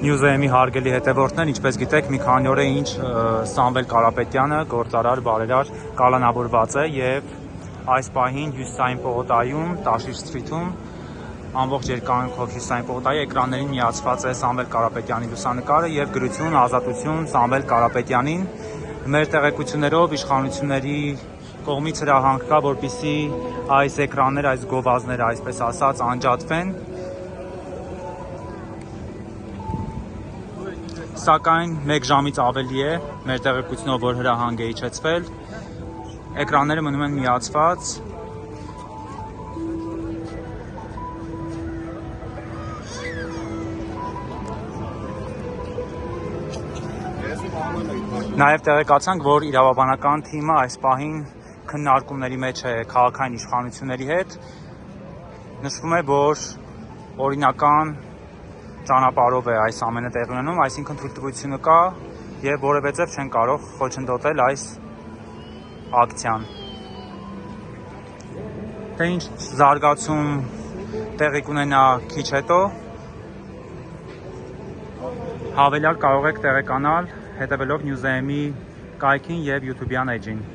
Նյուզեեմի հարգելի հետևորդներ, ինչպես գիտեք, մի քանի օր է ինչ Սամվել Կարապետյանը, գործարար, բարերար, կալանավորված է եւ այս պահին Հյուսիսային պողոտայում, Տաշիր Սթրիթում, ամբողջ երկայնքով Հյուսիսային պողոտայի էկրաններին միացված է Սամվել Կարապետյանի լուսանկարը եւ գրություն ազատություն Սամվել Կարապետյանին։ Մեր տեղեկություններով իշխանությունների կողմից հրահանգ կա, որպեսզի այս էկրանները, այս գովազդները, այսպես ասած, անջատվեն։ Սակայն 1 ժամից ավելի է մեր տեղեկությունով, որ հրահանգ է իջեցվել, էկրանները մնում են միացված։ Նաև տեղեկացանք, որ իրավաբանական թիմը այս պահին քննարկումների մեջ է քաղաքային իշխանությունների հետ։ Նշվում է, որ օրինական ճանապարհով է այս ամենը տեղի ունենում, այսինքն թույլտվությունը կա եւ որևէ ձև չեն կարող խոչընդոտել այս ակցիան։ Թե ինչ զարգացում տեղի կունենա քիչ հետո, հավելյալ կարող եք տեղեկանալ հետևելով Նյուզեեմի կայքին եւ YouTube-յան էջին։